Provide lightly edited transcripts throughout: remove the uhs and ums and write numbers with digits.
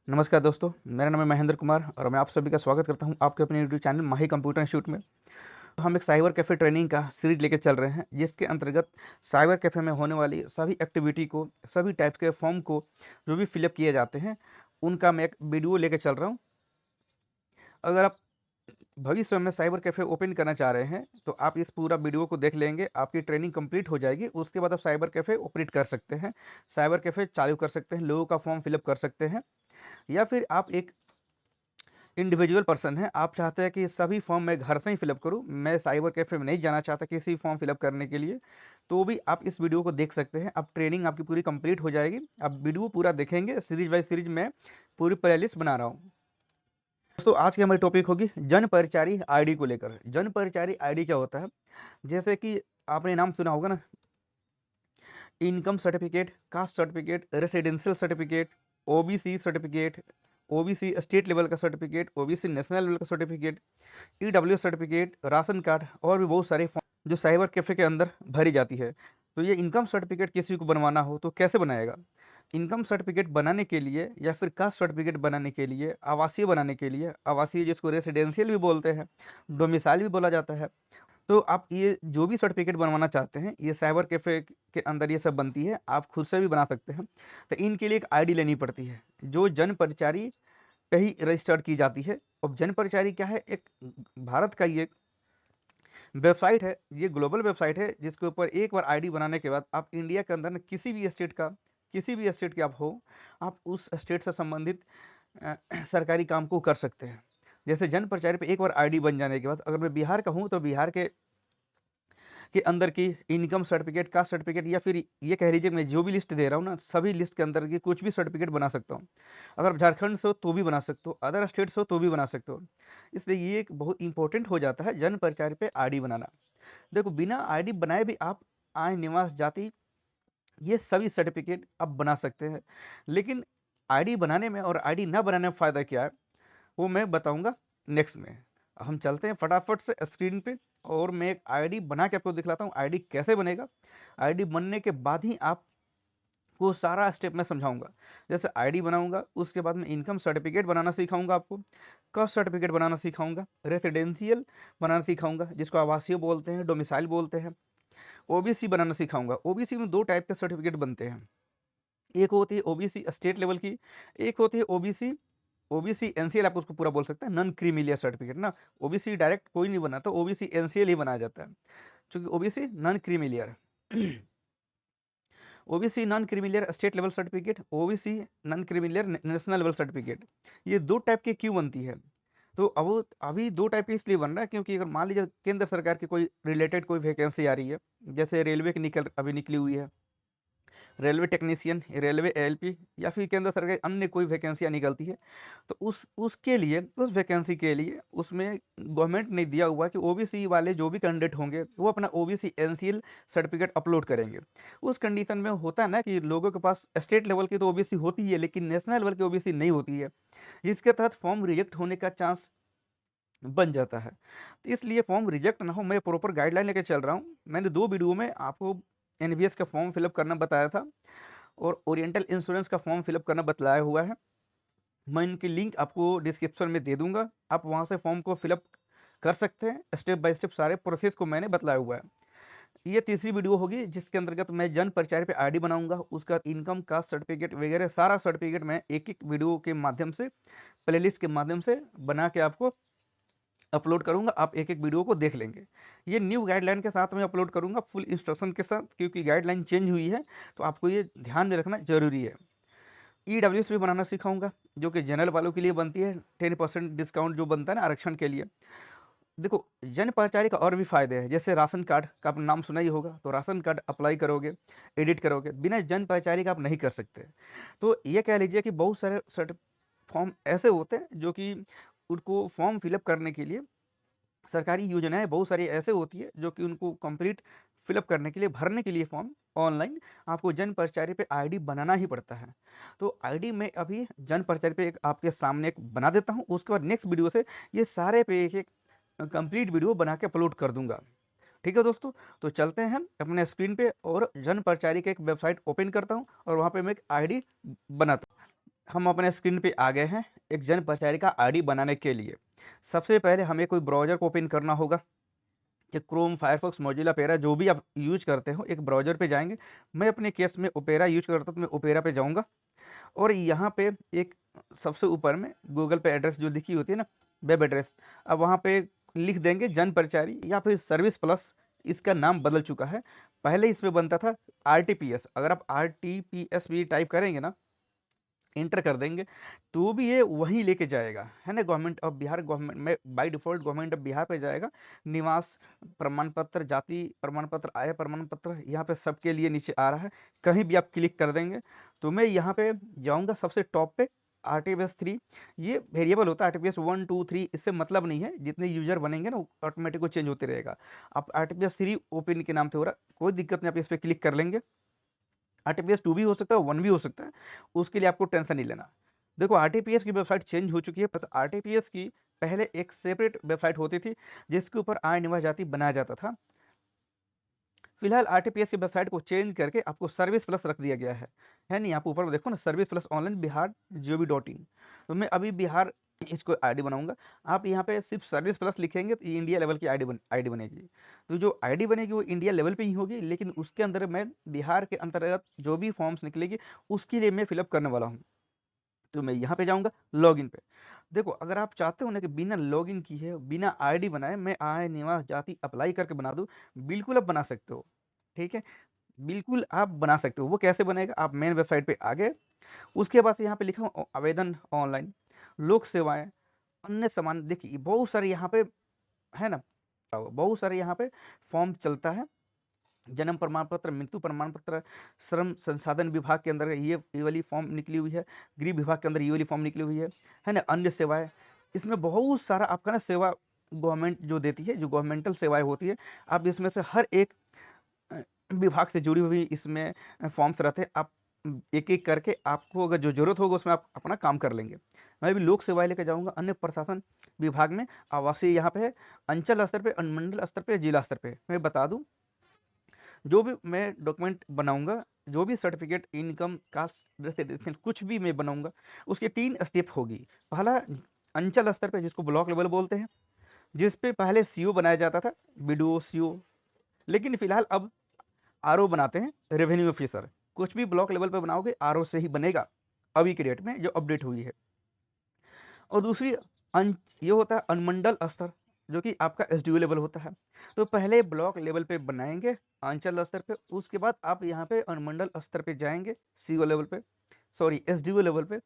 नमस्कार दोस्तों, मेरा नाम है महेंद्र कुमार और मैं आप सभी का स्वागत करता हूं आपके अपने यूट्यूब चैनल माही कंप्यूटर इंस्टीट्यूट में। हम एक साइबर कैफ़े ट्रेनिंग का सीरीज लेके चल रहे हैं, जिसके अंतर्गत साइबर कैफ़े में होने वाली सभी एक्टिविटी को, सभी टाइप के फॉर्म को जो भी फिलअप किए जाते हैं, उनका मैं एक वीडियो लेके चल रहा हूँ। अगर आप भविष्य में साइबर कैफ़े ओपन करना चाह रहे हैं, तो आप इस पूरा वीडियो को देख लेंगे, आपकी ट्रेनिंग कंप्लीट हो जाएगी। उसके बाद आप साइबर कैफ़े ऑपरेट कर सकते हैं, साइबर कैफ़े चालू कर सकते हैं, लोगों का फॉर्म फिलअप कर सकते हैं, या फिर आप एक इंडिविजुअल पर्सन है, आप चाहते हैं कि सभी फॉर्म मैं घर से ही फिलअप करूं, मैं साइबर कैफे में नहीं जाना चाहता किसी फॉर्म फिलअप करने के लिए, तो भी आप इस वीडियो को देख सकते हैं। अब ट्रेनिंग आपकी पूरी कंप्लीट हो जाएगी। अब वीडियो पूरा देखेंगे, सीरीज बाय सीरीज में पूरी प्लेलिस्ट बना रहा हूँ। दोस्तों, आज की हमारी टॉपिक होगी जन परिचारी आईडी को लेकर। जन परिचारी आईडी क्या होता है? जैसे कि आपने नाम सुना होगा ना, income certificate, caste certificate, residential certificate, OBC certificate, OBC state level का सर्टिफिकेट, ओबीसी नेशनल लेवल का certificate, EWS certificate, ration card और भी बहुत सारे फॉर्म जो साइबर कैफे के अंदर भरी जाती है। तो ये इनकम सर्टिफिकेट किसी को बनवाना हो तो कैसे बनाएगा? इनकम सर्टिफिकेट बनाने के लिए या फिर कास्ट सर्टिफिकेट बनाने के लिए, आवासीय बनाने के लिए, आवासीय जिसको रेसिडेंशियल भी बोलते हैं, डोमिसाइल भी बोला जाता है, तो आप ये जो भी सर्टिफिकेट बनवाना चाहते हैं, ये साइबर कैफे के अंदर ये सब बनती है। आप खुद से भी बना सकते हैं। तो इनके लिए एक आईडी लेनी पड़ती है, जो जन परिचारी पे ही रजिस्टर्ड की जाती है। अब जन परिचारी क्या है? एक भारत का ये वेबसाइट है, ये ग्लोबल वेबसाइट है, जिसके ऊपर एक बार आईडी बनाने के बाद आप इंडिया के अंदर न किसी भी स्टेट के आप हो, आप उस स्टेट से संबंधित सरकारी काम को कर सकते हैं। जैसे जन परिचारी पे एक बार आईडी बन जाने के बाद, अगर मैं बिहार का हूँ तो बिहार के अंदर की इनकम सर्टिफिकेट, कास्ट सर्टिफिकेट, या फिर ये कह लीजिए मैं जो भी लिस्ट दे रहा हूँ ना, सभी लिस्ट के अंदर की कुछ भी सर्टिफिकेट बना सकता हूँ। अगर झारखंड से हो तो भी बना सकते हो, अदर स्टेट से हो तो भी बना सकते हो। इसलिए ये एक बहुत इंपॉर्टेंट हो जाता है जन परिचय पे आईडी बनाना। देखो, बिना आईडी बनाए भी आप आय, निवास, जाति, ये सभी सर्टिफिकेट आप बना सकते हैं। लेकिन आईडी बनाने में और आईडी ना बनाने में फायदा क्या है, वो मैं बताऊंगा नेक्स्ट में। हम चलते हैं फटाफट से स्क्रीन पे, और मैं एक आईडी बना के आपको दिखलाता हूँ आईडी कैसे बनेगा। आईडी बनने के बाद ही आपको सारा स्टेप मैं समझाऊंगा। जैसे आईडी बनाऊंगा, उसके बाद में इनकम सर्टिफिकेट बनाना सिखाऊंगा आपको, कास्ट सर्टिफिकेट बनाना सिखाऊंगा, रेसिडेंशियल बनाना सिखाऊंगा, जिसको आवासीय बोलते हैं, डोमिसाइल बोलते हैं, ओबीसी बनाना सिखाऊंगा। ओबीसी में दो टाइप के सर्टिफिकेट बनते हैं, एक होती है ओबीसी स्टेट लेवल की, एक होती है ओबीसी ओबीसी एनसीएल, आप उसको पूरा बोल सकते हैं, नॉन क्रीमिलियर सर्टिफिकेट ना। ओबीसी डायरेक्ट कोई नहीं बनाता, ओबीसी एनसीएल ही बनाया जाता है, क्योंकि OBC non creamy layer. OBC non creamy layer state level certificate, OBC non creamy layer national level certificate, ये दो टाइप की क्यों बनती है? तो अब अभी दो टाइप की इसलिए बन रहा है क्योंकि अगर मान लीजिए केंद्र सरकार की कोई रिलेटेड कोई वैकेंसी आ रही है, जैसे रेलवे की अभी निकली हुई है, रेलवे टेक्नीशियन, रेलवे एएलपी, या फिर केंद्र सरकार की अन्य कोई वैकेंसियाँ निकलती है, तो उसके लिए, उस वैकेंसी के लिए उसमें गवर्नमेंट ने दिया हुआ है कि ओबीसी वाले जो भी कैंडिडेट होंगे वो अपना ओबीसी एनसीएल सर्टिफिकेट अपलोड करेंगे। उस कंडीशन में होता है ना कि लोगों के पास स्टेट लेवल की तो ओबीसी होती है, लेकिन नेशनल लेवल की ओबीसी नहीं होती है, जिसके तहत फॉर्म रिजेक्ट होने का चांस बन जाता है। तो इसलिए फॉर्म रिजेक्ट ना हो, मैं प्रॉपर गाइडलाइन लेके चल रहा हूँ। मैंने दो वीडियो में आपको एनवीएस का फॉर्म फिलअप करना बताया था, और ओरिएंटल इंश्योरेंस का फॉर्म फिलअप करना बतलाया हुआ है। मैं इनकी लिंक आपको डिस्क्रिप्शन में दे दूंगा, आप वहां से फॉर्म को फिलअप कर सकते हैं। स्टेप बाय स्टेप सारे प्रोसेस को मैंने बतलाया हुआ है। ये तीसरी वीडियो होगी जिसके अंतर्गत मैं जन परिचय पे आईडी बनाऊंगा, उसका इनकम कास्ट सर्टिफिकेट वगैरह सारा सर्टिफिकेट मैं एक एक वीडियो के माध्यम से, प्लेलिस्ट के माध्यम से बना के आपको अपलोड करूंगा। आप एक एक वीडियो को देख लेंगे। ये न्यू गाइडलाइन के साथ मैं अपलोड करूंगा, फुल इंस्ट्रक्शन के साथ, क्योंकि गाइडलाइन चेंज हुई है, तो आपको ये ध्यान में रखना जरूरी है। ईडब्ल्यूएस भी बनाना सिखाऊंगा, जो कि जनरल वालों के लिए बनती है, 10% डिस्काउंट जो बनता है ना आरक्षण के लिए। देखो, जन परिचारी का और भी फायदे हैं, जैसे राशन कार्ड का आपने नाम सुना ही होगा, तो राशन कार्ड अप्लाई करोगे, एडिट करोगे, बिना जन परिचारी का आप नहीं कर सकते। तो ये कह लीजिए कि बहुत सारे फॉर्म ऐसे होते हैं जो कि उनको फॉर्म फिलअप करने के लिए, सरकारी योजनाएं बहुत सारी ऐसे होती है जो कि उनको कंप्लीट फिलअप करने के लिए, भरने के लिए फॉर्म ऑनलाइन, आपको जन परिचय पे आईडी बनाना ही पड़ता है। तो आईडी में अभी जन परिचय पे एक आपके सामने एक बना देता हूँ, उसके बाद नेक्स्ट वीडियो से ये सारे पे एक एक कंप्लीट वीडियो बना के अपलोड कर दूंगा। ठीक है दोस्तों, तो चलते हैं अपने स्क्रीन पे, और जन परिचय का एक वेबसाइट ओपन करता हूँ और वहाँ पे मैं एक आईडी बनाता हूँ। हम अपने स्क्रीन पे आ गए हैं एक जन परिचारिका आईडी बनाने के लिए। सबसे पहले हमें कोई ब्राउज़र को ओपन करना होगा, कि क्रोम, फायरफॉक्स, मोज़िला, ऑपेरा जो भी आप यूज़ करते हो, एक ब्राउज़र पे जाएँगे। मैं अपने केस में ओपेरा यूज़ करता हूँ, तो मैं ओपेरा पे जाऊँगा और यहाँ पे एक सबसे ऊपर में गूगल पे एड्रेस जो लिखी होती है ना, वेब एड्रेस, अब वहाँ पे लिख देंगे जन परिचारी या फिर सर्विस प्लस। इसका नाम बदल चुका है, पहले इसमें बनता था आरटीपीएस। अगर आप आरटीपीएस भी टाइप करेंगे ना, इंटर कर देंगे, तो भी ये वहीं लेके जाएगा, है ना। गवर्नमेंट ऑफ बिहार, गवर्नमेंट में by default government of Bihar पे जाएगा। निवास प्रमाण पत्र, जाति प्रमाण पत्र, आय प्रमाण पत्र, यहाँ पे सबके लिए नीचे आ रहा है। कहीं भी आप क्लिक कर देंगे तो मैं यहाँ पे जाऊँगा सबसे टॉप पे, आरटीपीएस 3। ये वेरिएबल होता है, आरटीपीएस 1 2 3 इससे मतलब नहीं है, जितने यूजर बनेंगे ना ऑटोमेटिक वो चेंज होते रहेगा। आप आरटीपीएस 3 ओपन के नाम से हो रहा है, कोई दिक्कत नहीं, आप इस पर क्लिक कर लेंगे। आरटीपीएस 2 भी हो सकता है, 1 भी हो सकता है, उसके लिए आपको टेंशन नहीं लेना। देखो आरटीपीएस की वेबसाइट चेंज हो चुकी है, पर आरटीपीएस की पहले एक सेपरेट वेबसाइट होती थी जिसके ऊपर आय निवास जाति बनाया जाता था। फिलहाल आरटीपीएस की वेबसाइट को चेंज करके आपको सर्विस प्लस रख दिया गया है नहीं। आप ऊपर में देखो ना, service plus online Bihar GOV.in। तो मैं अभी बिहार इसको आईडी बनाऊंगा। आप यहाँ पे सिर्फ सर्विस प्लस लिखेंगे तो ये इंडिया लेवल की आईडी बनेगी। तो जो आईडी बनेगी वो इंडिया लेवल पे ही होगी, लेकिन उसके अंदर मैं बिहार के अंतर्गत जो भी फॉर्म्स निकलेगी उसके लिए मैं फिलअप करने वाला हूँ। तो मैं यहाँ पे जाऊँगा लॉगिन पे। देखो अगर आप चाहते हो ना कि बिना लॉगिन किए, बिना आईडी बनाए मैं आय, निवास, जाति अप्लाई करके बना दूँ, बिल्कुल आप बना सकते हो। ठीक है? बिल्कुल आप बना सकते हो। वो कैसे बनेगा? आप मेन वेबसाइट पे आ गए, उसके बाद से यहाँ पे लिखा हो आवेदन ऑनलाइन, लोक सेवाएँ, अन्य सामान। देखिए बहुत सारे यहाँ पे है ना, बहुत सारे यहाँ पे फॉर्म चलता है। जन्म प्रमाण पत्र, मृत्यु प्रमाण पत्र, श्रम संसाधन विभाग के अंदर ये वाली फॉर्म निकली हुई है, गृह विभाग के अंदर ये वाली फॉर्म निकली हुई है ना, अन्य सेवाएं। इसमें बहुत सारा आपका ना सेवा गवर्नमेंट जो देती है, जो गवर्नमेंटल सेवाएं होती है, आप इसमें से हर एक विभाग से जुड़ी हुई इसमें फॉर्म्स रहते हैं। आप एक एक करके आपको अगर जो जरूरत होगा उसमें आप अपना काम कर लेंगे। मैं भी लोक सेवाएं लेकर जाऊंगा। अन्य प्रशासन विभाग में आवासीय यहाँ पे है, अंचल स्तर पे, अनुमंडल स्तर पे, जिला स्तर पे। मैं बता दूं, जो भी मैं डॉक्यूमेंट बनाऊंगा, जो भी सर्टिफिकेट, इनकम, कास्ट रेसिडेंशियल कुछ भी मैं बनाऊंगा, उसके 3 स्टेप होगी। पहला अंचल स्तर पे, जिसको ब्लॉक लेवल बोलते हैं, जिस पे पहले सीओ बनाया जाता था, बीडीओ, सीओ, लेकिन फिलहाल अब आरओ बनाते हैं, रेवेन्यू ऑफिसर। कुछ भी ब्लॉक लेवल पे बनाओगे आरओ से ही बनेगा, अभी के डेट में जो अपडेट हुई है। और दूसरी ये होता है अनुमंडल स्तर, जो कि आपका एसडीओ लेवल होता है। तो पहले ब्लॉक लेवल पे बनाएंगे, अंचल स्तर पे, उसके बाद आप यहाँ पे अनुमंडल स्तर पे जाएंगे, सीओ लेवल पे, सॉरी एसडीओ लेवल पे,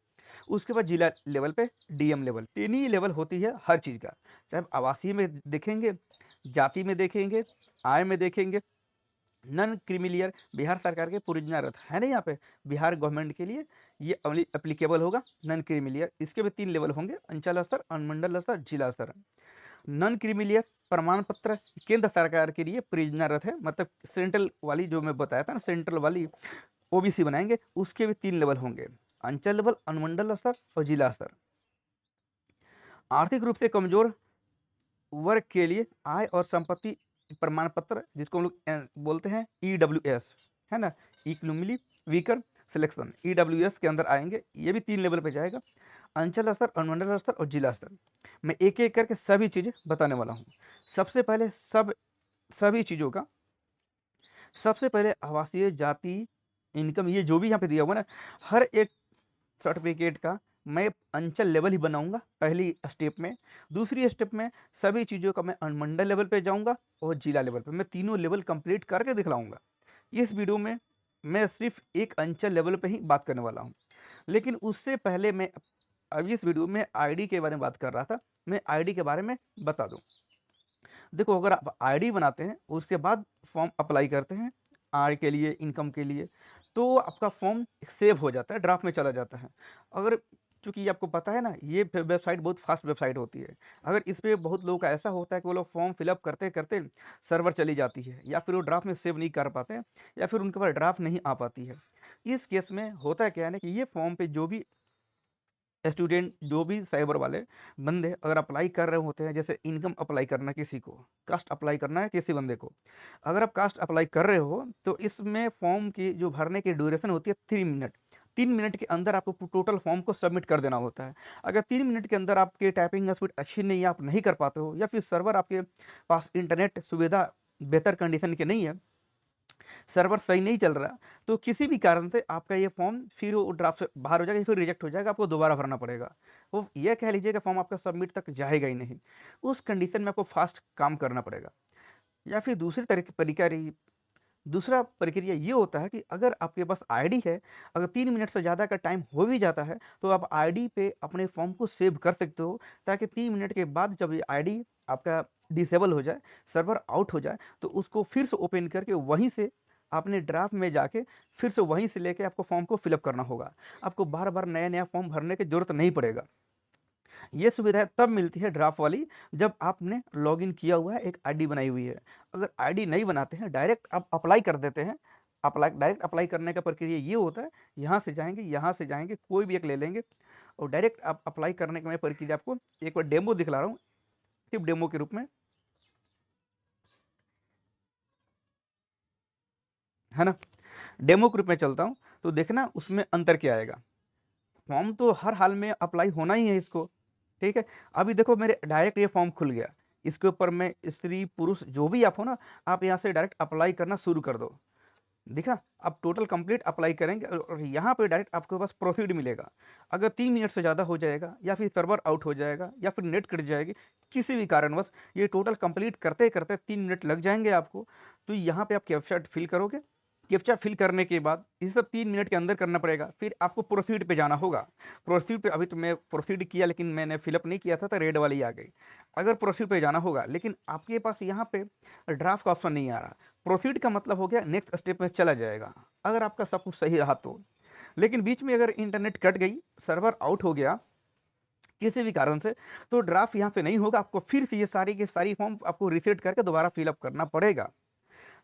उसके बाद जिला लेवल पे, डीएम लेवल। 3 ही लेवल होती है हर चीज का, चाहे आप आवासीय में देखेंगे, जाति में देखेंगे, आय में देखेंगे, नॉन क्रीमिलियर बिहार सरकार के पुरिंजनारत है ना, यहाँ पे बिहार गवर्नमेंट के लिए ये अप्लीकेबल होगा। नॉन क्रीमिलियर, इसके भी 3 लेवल होंगे, अंचल स्तर, अनुमंडल स्तर, जिला स्तर। नॉन क्रीमिलियर प्रमाण पत्र केंद्र सरकार के लिए परियोजनारत है, मतलब सेंट्रल वाली जो मैं बताया था ना, सेंट्रल वाली ओबीसी बनाएंगे, उसके भी 3 लेवल होंगे, अंचल लेवल, अनुमंडल स्तर और जिला स्तर। आर्थिक रूप से कमजोर वर्ग के लिए आय और संपत्ति प्रमाण पत्र, जिसको हम लोग बोलते हैं ईडब्ल्यूएस, है ना, इकोनॉमिकली वीकर सिलेक्शन, ईडब्ल्यूएस के अंदर आएंगे। ये भी 3 लेवल पे जाएगा, अंचल स्तर, अनुमंडल स्तर और जिला स्तर। मैं एक एक करके सभी चीजें बताने वाला हूँ। सबसे पहले सभी चीजों का, सबसे पहले आवासीय, जाति, इनकम, ये जो भी यहाँ पे दिया हुआ ना, हर एक सर्टिफिकेट का मैं अंचल लेवल ही बनाऊंगा पहली स्टेप में। दूसरी स्टेप में सभी चीज़ों का मैं अनुमंडल लेवल पे जाऊंगा और जिला लेवल पे, मैं तीनों लेवल कंप्लीट करके दिखलाऊंगा। इस वीडियो में मैं सिर्फ एक अंचल लेवल पे ही बात करने वाला हूं, लेकिन उससे पहले मैं अभी इस वीडियो में आईडी के बारे में बात कर रहा था, मैं आईडी के बारे में बता दूं। देखो अगर आप आईडी बनाते हैं, उसके बाद फॉर्म अप्लाई करते हैं आय के लिए, इनकम के लिए, तो आपका फॉर्म सेव हो जाता है, ड्राफ्ट में चला जाता है। अगर चूंकि आपको पता है ना, ये वेबसाइट बहुत फास्ट वेबसाइट होती है। अगर इस पे बहुत लोगों का ऐसा होता है कि वो लोग फॉर्म फिलअप करते करते सर्वर चली जाती है, या फिर वो ड्राफ्ट में सेव नहीं कर पाते हैं, या फिर उनके पास ड्राफ्ट नहीं आ पाती है। इस केस में होता क्या है ना, कि ये फॉर्म पे जो भी स्टूडेंट, जो भी साइबर वाले बंदे अगर अप्लाई कर रहे होते हैं, जैसे इनकम अप्लाई करना है किसी को, कास्ट अप्लाई करना है किसी बंदे को, अगर आप कास्ट अप्लाई कर रहे हो तो इसमें फॉर्म की जो भरने की ड्यूरेशन होती है 3 मिनट। 3 मिनट के अंदर आपको टोटल फॉर्म को सबमिट कर देना होता है। अगर 3 मिनट के अंदर आपके टाइपिंग स्पीड अच्छी नहीं है, आप नहीं कर पाते हो, या फिर सर्वर आपके पास इंटरनेट सुविधा बेहतर कंडीशन की नहीं है, सर्वर सही नहीं चल रहा, तो किसी भी कारण से आपका ये फॉर्म फिर वो ड्राफ्ट से बाहर हो जाएगा, फिर रिजेक्ट हो जाएगा, आपको दोबारा भरना पड़ेगा। वो ये कह लीजिए कि फॉर्म आपका सबमिट तक जाएगा ही नहीं। उस कंडीशन में आपको फास्ट काम करना पड़ेगा। या फिर दूसरी तरीके तरीका रही दूसरा प्रक्रिया ये होता है कि अगर आपके पास आईडी है, अगर 3 मिनट से ज़्यादा का टाइम हो भी जाता है, तो आप आईडी पे अपने फॉर्म को सेव कर सकते हो, ताकि 3 मिनट के बाद जब ये आईडी आपका डिसेबल हो जाए, सर्वर आउट हो जाए, तो उसको फिर से ओपन करके वहीं से अपने ड्राफ्ट में जाके फिर से वहीं से लेके आपको फॉर्म को फिलअप करना होगा। आपको बार बार नया नया फॉर्म भरने की जरूरत नहीं पड़ेगा। ये सुविधा तब मिलती है ड्राफ्ट वाली, जब आपने लॉगिन किया हुआ है, एक आईडी बनाई हुई है। अगर आईडी नहीं बनाते हैं, डायरेक्ट आप अप्लाई कर देते हैं। डायरेक्ट अप्लाई करने का प्रक्रिया ये होता है, यहाँ से जाएंगे, कोई भी एक ले लेंगे, और डायरेक्ट आप अप्लाई करने का मैं प्रक्रिया आपको एक बार डेमो दिखला रहा हूँ, सिर्फ डेमो के रूप में, है ना। डेमो के रूप में चलता हूँ, तो देखना उसमें अंतर क्या आएगा। फॉर्म तो हर हाल में अप्लाई होना ही है इसको, ठीक है। अभी देखो मेरे डायरेक्ट ये फॉर्म खुल गया, इसके ऊपर मैं स्त्री पुरुष जो भी आप हो ना, आप यहाँ से डायरेक्ट अप्लाई करना शुरू कर दो। दिखा, आप टोटल कंप्लीट अप्लाई करेंगे और यहाँ पे डायरेक्ट आपके पास प्रोसीड मिलेगा। अगर 3 मिनट से ज़्यादा हो जाएगा, या फिर सर्वर आउट हो जाएगा, या फिर नेट कट जाएगी, किसी भी कारणवश ये टोटल कंप्लीट करते करते 3 मिनट लग जाएंगे आपको, तो यहाँ पे आप कैप्चा फिल करोगे। कैप्चा फिल करने के बाद ये सब 3 मिनट के अंदर करना पड़ेगा, फिर आपको प्रोसीड पे जाना होगा। प्रोसीड पे अभी तो मैं प्रोसीड किया, लेकिन मैंने फिलअप नहीं किया था, तो रेड वाली आ गई। अगर प्रोसीड पे जाना होगा, लेकिन आपके पास यहाँ पे ड्राफ्ट का ऑप्शन नहीं आ रहा, प्रोसीड का मतलब हो गया नेक्स्ट स्टेप में चला जाएगा, अगर आपका सब कुछ सही रहा तो। लेकिन बीच में अगर इंटरनेट कट गई, सर्वर आउट हो गया किसी भी कारण से, तो ड्राफ्ट यहाँ पे नहीं होगा, आपको फिर से ये सारी की सारी फॉर्म आपको रिसेट करके दोबारा फिलअप करना पड़ेगा।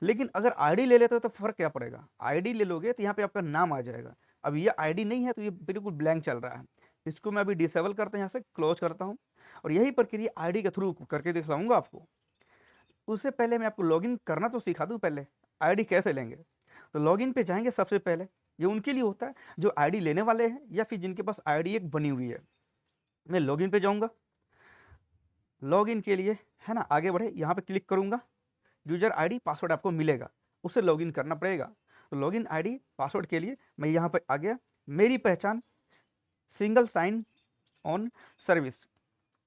लेकिन अगर आईडी ले लेते हो तो फर्क क्या पड़ेगा, आईडी ले लोगे तो यहाँ पे आपका नाम आ जाएगा। अब ये आईडी नहीं है, तो ये बिल्कुल ब्लैंक चल रहा है। इसको मैं अभी डिसेबल करते हैं, यहाँ से क्लोज करता हूँ, और यही प्रक्रिया आईडी के थ्रू करके दिखाऊंगा आपको। उससे पहले मैं आपको लॉगिन करना तो सिखा दूं पहले, आईडी कैसे लेंगे। तो लॉगिन पे जाएंगे सबसे पहले, ये उनके लिए होता है जो आईडी लेने वाले हैं, या फिर जिनके पास आईडी एक बनी हुई है। मैं लॉगिन पे जाऊंगा, लॉगिन के लिए, है ना, आगे बढ़े, यहाँ पे क्लिक करूंगा, यूजर आईडी पासवर्ड आपको मिलेगा, उससे लॉगिन करना पड़ेगा। तो लॉगिन आईडी पासवर्ड के लिए मैं यहाँ पे आ गया। मेरी पहचान सिंगल साइन ऑन सर्विस,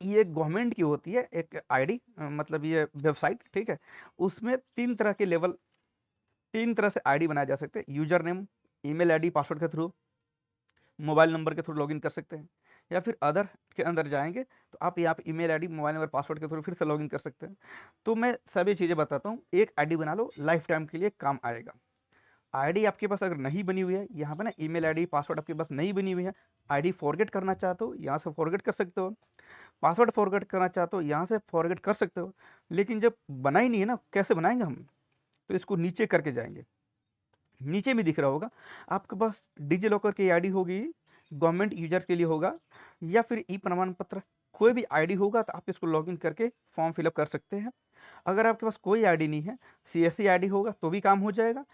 ये गवर्नमेंट की होती है एक आईडी, मतलब ये वेबसाइट, ठीक है। उसमें 3 तरह के लेवल, 3 तरह से आईडी बनाए जा सकते हैं, user name, email ID password के थ्रू, मोबाइल नंबर के थ्रू लॉगिन कर सकते हैं, या फिर अदर के अंदर जाएंगे तो आप यहाँ पे email ID, mobile number, password के थ्रू फिर से लॉगिन कर सकते हैं। तो मैं सभी चीज़ें बताता हूँ, एक आईडी बना लो, लाइफ टाइम के लिए काम आएगा। आईडी आपके पास अगर नहीं बनी हुई है, यहाँ पे ना ईमेल आईडी पासवर्ड आपके पास नहीं बनी हुई है, आईडी फॉरगेट करना चाहते हो, यहाँ से फॉरगेट कर सकते हो, पासवर्ड फॉरगेट करना चाहते हो, यहाँ से फॉरगेट कर सकते हो। लेकिन जब बना ही नहीं है ना, कैसे बनाएंगे हम, तो इसको नीचे करके जाएंगे, नीचे भी दिख रहा होगा आपके पास डिजी लॉकर की आईडी होगी, गवर्नमेंट यूजर के लिए होगा, या फिर ई प्रमाण पत्र, कोई भी आईडी होगा तो आप इसको लॉगिन करके फॉर्म फिलअप कर सकते हैं। अगर आपके पास कोई आईडी नहीं है, सीएससी आईडी होगा तो भी काम हो जाएगा।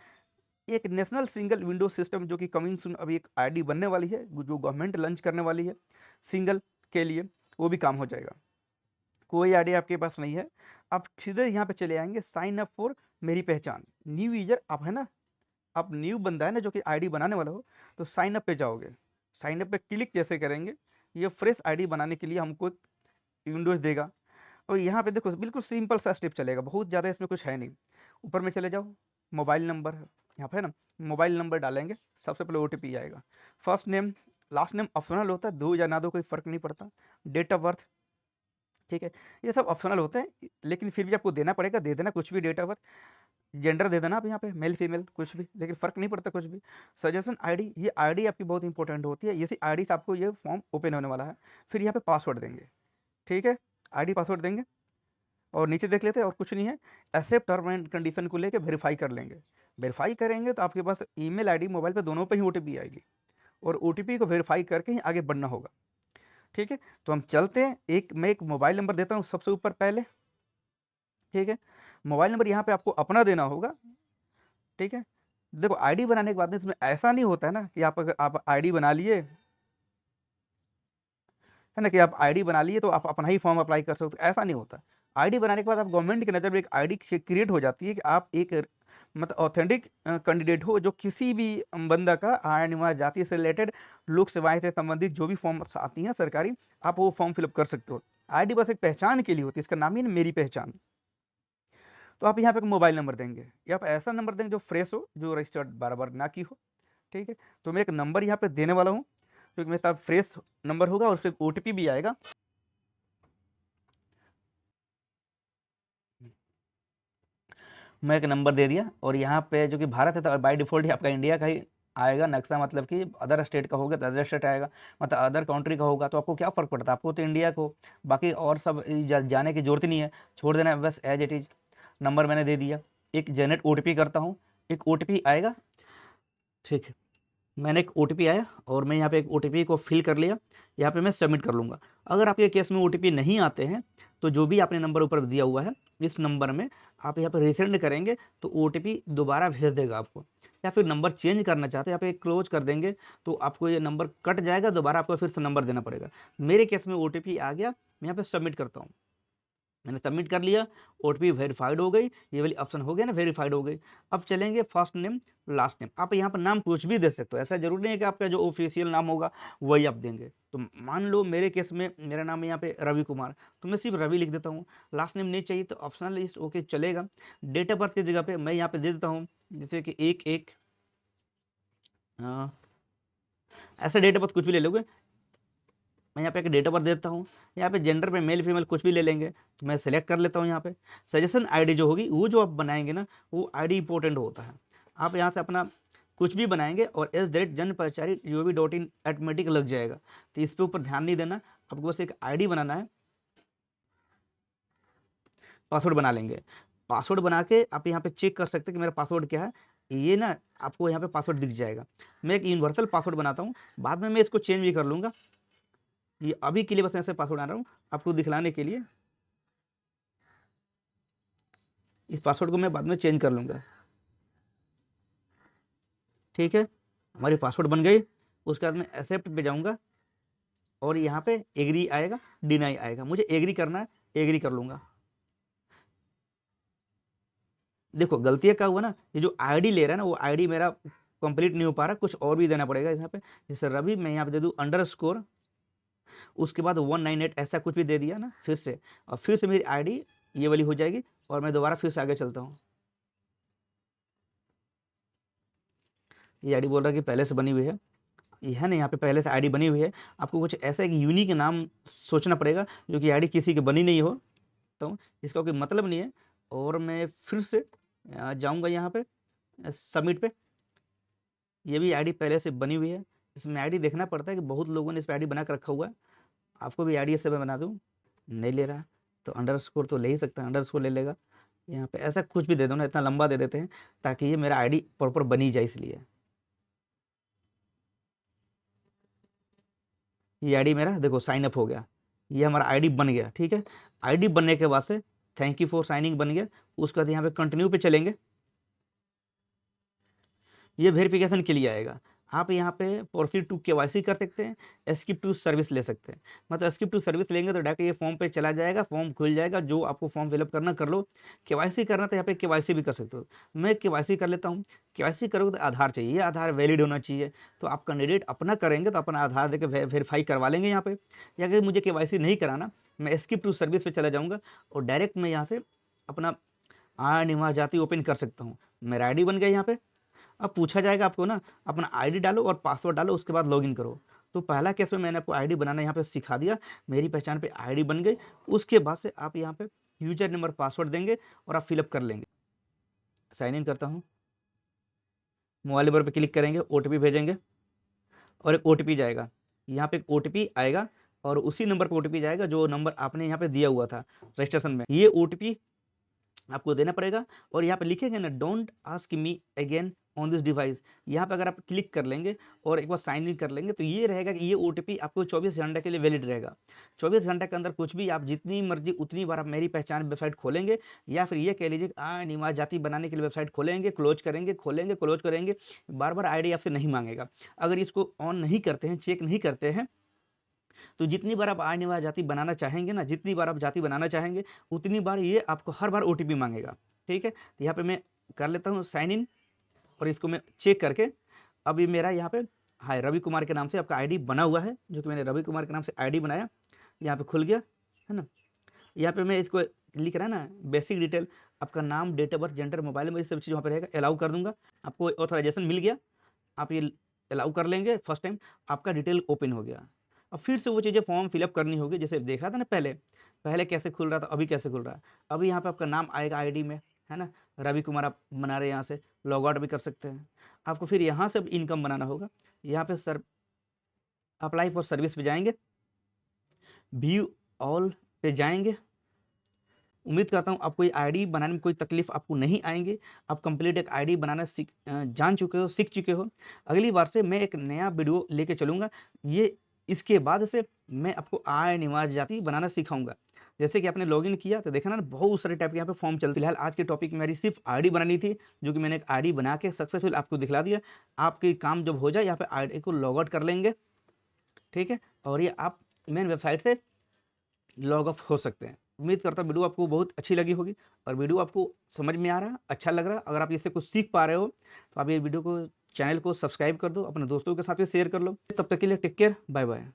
एक नेशनल सिंगल विंडो सिस्टम जो कि कमिंग सून अभी एक आईडी बनने वाली है, जो गवर्नमेंट लॉन्च करने वाली है सिंगल के लिए, वो भी काम हो जाएगा। कोई आईडी आपके पास नहीं है, आप सीधे यहाँ पे चले आएंगे, साइन अप फॉर मेरी पहचान, न्यू यूजर आप है ना, आप न्यू बंदा है ना जो कि आईडी बनाने वाला हो, तो साइन अप पे जाओगे। साइन अप पे क्लिक जैसे करेंगे, ये फ्रेश आईडी बनाने के लिए हमको विंडोज देगा। और यहाँ पे देखो बिल्कुल सिंपल सा स्टेप चलेगा, बहुत ज़्यादा इसमें कुछ है नहीं। ऊपर में चले जाओ, मोबाइल नंबर यहाँ पे है ना, मोबाइल नंबर डालेंगे, सबसे पहले ओटीपी आएगा। First name, last name optional होता है, दो या ना दो कोई फर्क नहीं पड़ता। डेट ऑफ बर्थ, ठीक है, ये सब ऑप्शनल होते हैं, लेकिन फिर भी आपको देना पड़ेगा, दे देना कुछ भी, डेट ऑफ बर्थ, जेंडर दे देना आप यहाँ पे, मेल फीमेल कुछ भी, लेकिन फर्क नहीं पड़ता कुछ भी। सजेशन आईडी, ये आईडी आपकी बहुत इंपॉर्टेंट होती है, इसी आईडी से आपको ये फॉर्म ओपन होने वाला है। फिर यहाँ पे पासवर्ड देंगे, ठीक है, आईडी पासवर्ड देंगे, और नीचे देख लेते हैं, और कुछ नहीं है, एक्सेप्ट टर्म एंड कंडीशन को लेके वेरीफाई कर लेंगे। वेरीफाई करेंगे तो आपके पास ईमेल आईडी, मोबाइल पे दोनों पे ही ओटीपी आएगी, और ओटीपी को वेरीफाई करके ही आगे बढ़ना होगा, ठीक है। तो हम चलते हैं, मैं एक मोबाइल नंबर देता हूँ सबसे ऊपर पहले, ठीक है। मोबाइल नंबर यहाँ पे आपको अपना देना होगा, ठीक है। देखो आईडी बनाने के बाद में इसमें ऐसा नहीं होता है ना कि आप अगर आप आईडी बना लिए है ना, कि आप आईडी बना लिए तो आप अपना ही फॉर्म अप्लाई कर सकते हो, ऐसा नहीं होता। आईडी बनाने के बाद आप गवर्नमेंट की नज़र में एक आईडी क्रिएट हो जाती है कि आप एक मतलब ऑथेंटिक कैंडिडेट हो, जो किसी भी बंदा का आय निवास जाति से रिलेटेड लोक सेवाएं से संबंधित जो भी फॉर्म आती हैं सरकारी, आप वो फॉर्म फिलअप कर सकते हो। आईडी बस एक पहचान के लिए होती है, इसका नाम ही है ना मेरी पहचान। तो आप यहाँ पे एक मोबाइल नंबर देंगे, या आप ऐसा नंबर देंगे जो फ्रेश हो, जो रजिस्टर्ड बार बार ना की हो। ठीक है, तो मैं एक नंबर यहाँ पे देने वाला हूँ, क्योंकि मेरे साथ फ्रेश नंबर होगा और उस पर ओटीपी भी आएगा। मैं एक नंबर दे दिया, और यहाँ पे जो कि भारत है तो बाय डिफॉल्ट ही आपका इंडिया का ही आएगा नक्शा, मतलब कि अदर स्टेट का होगा तो अदर स्टेट आएगा, मतलब अदर कंट्री का होगा तो आपको क्या फर्क पड़ता है, आपको तो इंडिया को, बाकी और सब जाने की जरूरत ही नहीं है, छोड़ देना है बस एज इट इज। नंबर मैंने दे दिया, एक जनरेट ओटीपी करता हूँ, एक ओटीपी आएगा। ठीक है, मैंने एक ओटीपी आया और मैं यहाँ पे एक ओटीपी को फिल कर लिया, यहाँ पे मैं सबमिट कर लूँगा। अगर आपके केस में ओटीपी नहीं आते हैं तो जो भी आपने नंबर ऊपर दिया हुआ है, इस नंबर में आप यहाँ पे रिसेंड करेंगे तो ओटीपी दोबारा भेज देगा आपको। या फिर नंबर चेंज करना चाहते हैं, यहाँ पे क्लोज कर देंगे तो आपको ये नंबर कट जाएगा, दोबारा आपको फिर से नंबर देना पड़ेगा। मेरे केस में ओटीपी आ गया, मैं यहाँ पे सबमिट करता हूँ। मैंने सबमिट कर लिया, ओटीपी वेरीफाइड हो गई, ये वाली ऑप्शन हो गया ना, वेरीफाइड हो गई। अब चलेंगे फर्स्ट नेम लास्ट नेम, आप यहाँ पर नाम कुछ भी दे सकते हो, ऐसा जरूरी नहीं है कि आपका जो ऑफिशियल नाम होगा वही आप देंगे। तो मान लो मेरे केस में मेरा नाम है यहाँ पे रवि कुमार, तो मैं सिर्फ रवि लिख देता हूँ। लास्ट नेम नहीं चाहिए तो ऑप्शनल लिस्ट ओके चलेगा। डेट ऑफ बर्थ की जगह पे मैं यहाँ पे दे देता हूँ जैसे कि 1/1, ऐसा डेट ऑफ बर्थ कुछ भी ले लोगे। मैं यहाँ पे एक डेट ऑफ बर्थ देता हूँ, यहाँ पे जेंडर पे मेल फीमेल कुछ भी ले लेंगे, तो मैं सेलेक्ट कर लेता हूँ। यहाँ पे सजेशन आईडी जो होगी, वो जो आप बनाएंगे ना, वो आईडी इंपॉर्टेंट होता है। आप यहाँ से अपना कुछ भी बनाएंगे और @ जन पहचानी gov.in ऑटोमेटिक लग जाएगा, तो इस पे ऊपर ध्यान नहीं देना, आपको बस एक आईडी बनाना है। पासवर्ड बना लेंगे, पासवर्ड बना के आप यहाँ पे चेक कर सकते हैं कि मेरा पासवर्ड क्या है। ये ना आपको यहाँ पे पासवर्ड दिख जाएगा। मैं एक यूनिवर्सल पासवर्ड बनाता हूँ, बाद में मैं इसको चेंज भी कर लूंगा। ये अभी के लिए बस ऐसे पासवर्ड आ रहा हूँ आपको दिखलाने के लिए, इस पासवर्ड को मैं बाद में चेंज कर लूंगा। ठीक है, हमारी पासवर्ड बन गई। उसके बाद मैं एक्सेप्ट पे जाऊंगा और यहाँ पे एग्री आएगा, डिनाई आएगा, मुझे एग्री करना है, एग्री कर लूंगा। देखो गलती क्या हुआ ना, ये जो आईडी ले रहा है ना, वो आईडी मेरा कंप्लीट नहीं हो पा रहा, कुछ और भी देना पड़ेगा यहाँ पे। जैसे रवि मैं यहाँ पे दे दूँ अंडरस्कोर, उसके बाद 198 ऐसा कुछ भी दे दिया ना फिर से, और फिर से मेरी आईडी ये वाली हो जाएगी, और मैं दोबारा फिर से आगे चलता हूँ। ये आईडी बोल रहा है कि पहले से बनी हुई है, ये है ना, यहाँ पे पहले से आईडी बनी हुई है। आपको कुछ ऐसा एक यूनिक नाम सोचना पड़ेगा जो कि आईडी किसी की बनी नहीं हो, तो इसका कोई मतलब नहीं है। और मैं फिर से जाऊंगा यहाँ पे सबमिट पे। ये भी आईडी पहले से बनी हुई है, इसमें आईडी देखना पड़ता है कि बहुत लोगों ने इस पर आईडी बना कर रखा हुआ है। आपको भी आईडी से मैं बना दूँ, नहीं ले रहा तो अंडरस्कोर तो ले ही सकता है, अंडरस्कोर ले लेगा। यहाँ पे ऐसा कुछ भी दे दो ना, इतना लंबा दे देते हैं ताकि ये मेरा आईडी प्रॉपर बनी जाए, इसलिए। ये आईडी मेरा देखो साइन अप हो गया, ये हमारा आईडी बन गया। ठीक है, आईडी बनने के बाद से थैंक यू फॉर साइनिंग बन गया। उसके बाद यहाँ पे कंटिन्यू पे चलेंगे, ये वेरिफिकेशन के लिए आएगा। आप यहाँ पे प्रोसीड टू केवाईसी कर सकते हैं, स्किप टू सर्विस ले सकते हैं। मतलब स्किप टू सर्विस लेंगे तो डायरेक्ट ये फॉर्म पे चला जाएगा, फॉर्म खुल जाएगा, जो आपको फॉर्म फिलअप करना कर लो। केवाईसी करना तो यहाँ पे केवाईसी भी कर सकते हो, मैं केवाईसी कर लेता हूँ। केवाईसी करोगे तो आधार चाहिए, ये आधार वैलिड होना चाहिए। तो आप कैंडिडेट अपना करेंगे तो अपना आधार देकर वेरीफाई करवा लेंगे यहाँ पे। या अगर मुझे केवाईसी नहीं कराना, मैं स्किप टू सर्विस पे चला जाऊँगा और डायरेक्ट मैं यहाँ से अपना आय निवास जाति ओपन कर सकता हूँ। मेरा आईडी बन गया यहाँ पे। अब पूछा जाएगा आपको ना, अपना आईडी डालो और पासवर्ड डालो, उसके बाद लॉगिन करो। तो पहला केस में मैंने आपको आईडी बनाना यहाँ पे सिखा दिया, मेरी पहचान पे आईडी बन गई। उसके बाद से आप यहाँ पे यूजर नंबर पासवर्ड देंगे और आप फिलअप कर लेंगे। साइन इन करता हूँ, मोबाइल नंबर पे क्लिक करेंगे, ओटीपी भेजेंगे और एक ओटीपी जाएगा। यहाँ पे एक ओटीपी आएगा और उसी नंबर पर ओटीपी जाएगा जो नंबर आपने यहाँ पे दिया हुआ था रजिस्ट्रेशन में। ये ओटीपी आपको देना पड़ेगा। और यहाँ पे लिखेंगे ना, don't ask me again on this device, यहाँ पे अगर आप क्लिक कर लेंगे और एक बार साइन इन कर लेंगे तो ये रहेगा कि ये ओटीपी आपको 24 घंटे के लिए वैलिड रहेगा। 24 घंटे के अंदर कुछ भी आप जितनी मर्जी उतनी बार आप मेरी पहचान वेबसाइट खोलेंगे, या फिर ये कह लीजिए निवास जाति बनाने के लिए वेबसाइट खोलेंगे, क्लोज करेंगे, खोलेंगे, क्लोज करेंगे, बार बार आईडी आपसे नहीं मांगेगा। अगर इसको ऑन नहीं करते हैं, चेक नहीं करते हैं, तो जितनी बार आप निवास जाति बनाना चाहेंगे ना, जितनी बार आप जाति बनाना चाहेंगे उतनी बार ये आपको हर बार ओटीपी मांगेगा। ठीक है, तो यहाँ पे मैं कर लेता हूँ साइन इन, और इसको मैं चेक करके, अब ये मेरा यहाँ पे हाय रवि कुमार के नाम से आपका आईडी बना हुआ है, जो कि मैंने रवि कुमार के नाम से आईडी बनाया, यहाँ पे खुल गया है ना। यहाँ पे मैं इसको लिख रहा है ना, बेसिक डिटेल, आपका नाम, डेट ऑफ बर्थ, जेंडर, मोबाइल नंबर, ये सब चीज़ वहाँ पे रहेगा। अलाउ कर दूंगा, आपको ऑथराइजेशन मिल गया, आप ये अलाउ कर लेंगे। फर्स्ट टाइम आपका डिटेल ओपन हो गया। अब फिर से वो चीज़ें फॉर्म फिलअप करनी होगी, जैसे देखा था ना पहले, पहले कैसे खुल रहा था, अभी कैसे खुल रहा है। अभी यहाँ पे आपका नाम आएगा आईडी में, है ना, रवि कुमार आप बना रहे हैं, यहाँ से लॉग आउट भी कर सकते हैं। आपको फिर यहाँ से इनकम बनाना होगा, यहाँ पे सर अप्लाई फॉर सर्विस पे जाएंगे, व्यू ऑल पे जाएंगे। उम्मीद करता हूँ आपको ये आईडी बनाने में कोई तकलीफ आपको नहीं आएंगे। आप कंप्लीट एक आईडी बनाना जान चुके हो, सीख चुके हो। अगली बार से मैं एक नया वीडियो लेके चलूंगा, ये इसके बाद से मैं आपको निवास जाति बनाना सिखाऊंगा। जैसे कि आपने लॉगिन किया तो देखा ना, बहुत सारे टाइप के यहाँ पे फॉर्म चलते। फिलहाल आज के टॉपिक में मेरी सिर्फ आईडी बनानी थी, जो कि मैंने एक आईडी बना के सक्सेसफुल आपको दिखला दिया। आपके काम जब हो जाए, यहाँ पे आईडी को लॉग आउट कर लेंगे, ठीक है, और ये आप मेन वेबसाइट से लॉग ऑफ हो सकते हैं। उम्मीद करता हूँ वीडियो आपको बहुत अच्छी लगी होगी, और वीडियो आपको समझ में आ रहा है, अच्छा लग रहा है। अगर आप इससे कुछ सीख पा रहे हो तो आप ये वीडियो को, चैनल को सब्सक्राइब कर दो, अपने दोस्तों के साथ भी शेयर कर लो। तब तक के लिए टेक केयर, बाय बाय।